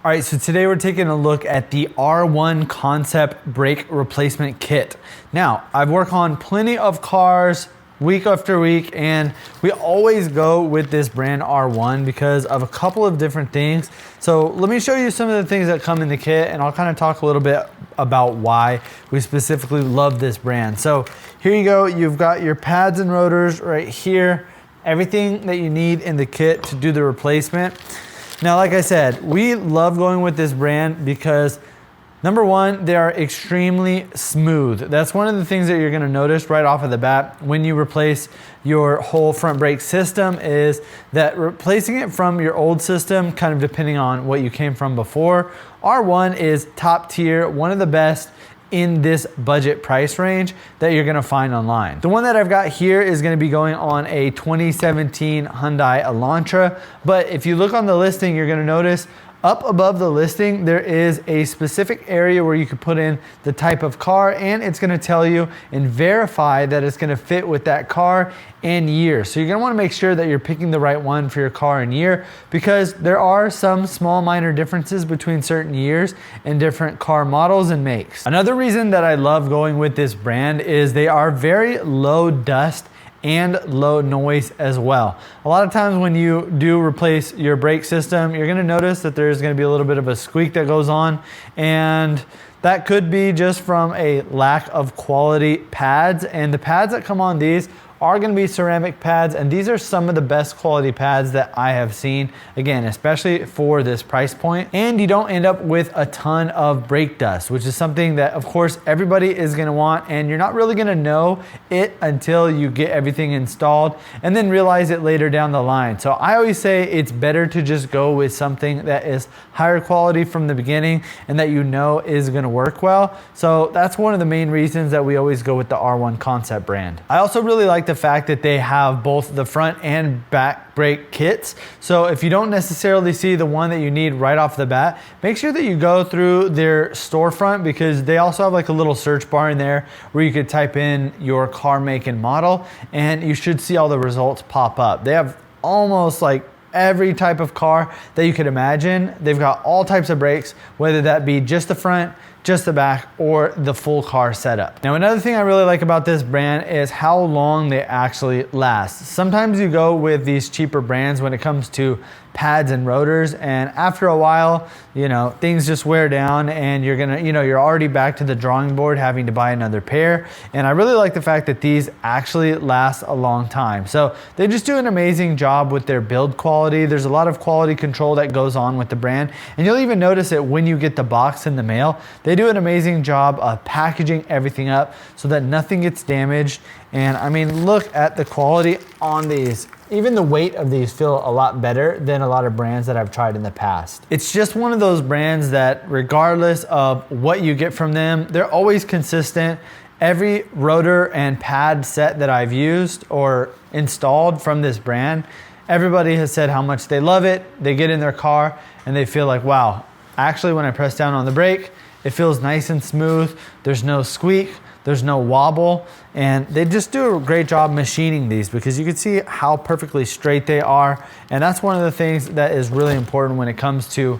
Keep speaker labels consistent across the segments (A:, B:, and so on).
A: All right, so today we're taking a look at the R1 Concept Brake Replacement Kit. Now, I've worked on plenty of cars week after week, and we always go with this brand R1 because of a couple of different things. So let me show you some of the things that come in the kit, and I'll kind of talk a little bit about why we specifically love this brand. So here you go, you've got your pads and rotors right here, everything that you need in the kit to do the replacement. Now, like I said, we love going with this brand because number one, they are extremely smooth. That's one of the things that you're gonna notice right off of the bat when you replace your whole front brake system is that replacing it from your old system, kind of depending on what you came from before, R1 is top tier, one of the best in this budget price range that you're gonna find online. The one that I've got here is gonna be going on a 2017 Hyundai Elantra, but if you look on the listing, you're gonna notice up above the listing, there is a specific area where you could put in the type of car, and it's gonna tell you and verify that it's gonna fit with that car and year. So you're gonna wanna make sure that you're picking the right one for your car and year, because there are some small minor differences between certain years and different car models and makes. Another reason that I love going with this brand is they are very low dust and low noise as well. A lot of times when you do replace your brake system, you're gonna notice that there's gonna be a little bit of a squeak that goes on, and that could be just from a lack of quality pads. And the pads that come on these are gonna be ceramic pads, and these are some of the best quality pads that I have seen, again, especially for this price point. And you don't end up with a ton of brake dust, which is something that of course everybody is gonna want, and you're not really gonna know it until you get everything installed and then realize it later down the line. So I always say it's better to just go with something that is higher quality from the beginning and that you know is gonna work well. So that's one of the main reasons that we always go with the R1 Concept brand. I also really like the fact that they have both the front and back brake kits. So if you don't necessarily see the one that you need right off the bat, make sure that you go through their storefront, because they also have like a little search bar in there where you could type in your car make and model, and you should see all the results pop up. They have almost like every type of car that you could imagine. They've got all types of brakes, whether that be just the front, just the back, or the full car setup. Now, another thing I really like about this brand is how long they actually last. Sometimes you go with these cheaper brands when it comes to pads and rotors, and after a while, you know, things just wear down and you're gonna, you're already back to the drawing board having to buy another pair. And I really like the fact that these actually last a long time. So they just do an amazing job with their build quality. There's a lot of quality control that goes on with the brand, and you'll even notice it when you get the box in the mail. They do an amazing job of packaging everything up so that nothing gets damaged. And I mean, look at the quality on these. Even the weight of these feel a lot better than a lot of brands that I've tried in the past. It's just one of those brands that regardless of what you get from them, they're always consistent. Every rotor and pad set that I've used or installed from this brand, everybody has said how much they love it. They get in their car and they feel like, wow, actually when I press down on the brake, it feels nice and smooth. There's no squeak, there's no wobble, and they just do a great job machining these, because you can see how perfectly straight they are. And that's one of the things that is really important when it comes to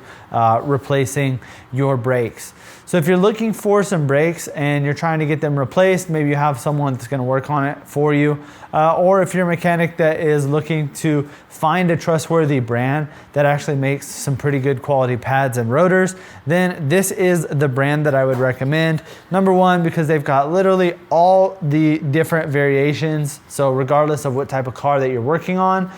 A: replacing your brakes. So if you're looking for some brakes and you're trying to get them replaced, maybe you have someone that's gonna work on it for you, or if you're a mechanic that is looking to find a trustworthy brand that actually makes some pretty good quality pads and rotors, then this is the brand that I would recommend. Number one, because they've got literally all the different variations. So regardless of what type of car that you're working on,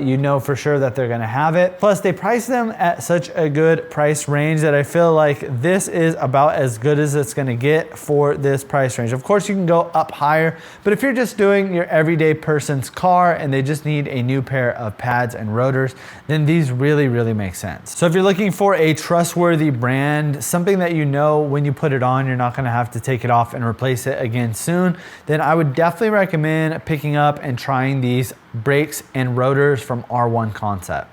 A: you know for sure that they're gonna have it. Plus they price them at such a good price range that I feel like this is about as good as it's gonna get for this price range. Of course you can go up higher, but if you're just doing your everyday person's car and they just need a new pair of pads and rotors, then these really, really make sense. So if you're looking for a trustworthy brand, something that you know when you put it on, you're not gonna have to take it off and replace it again soon, then I would definitely recommend picking up and trying these brakes and rotors from R1 Concept.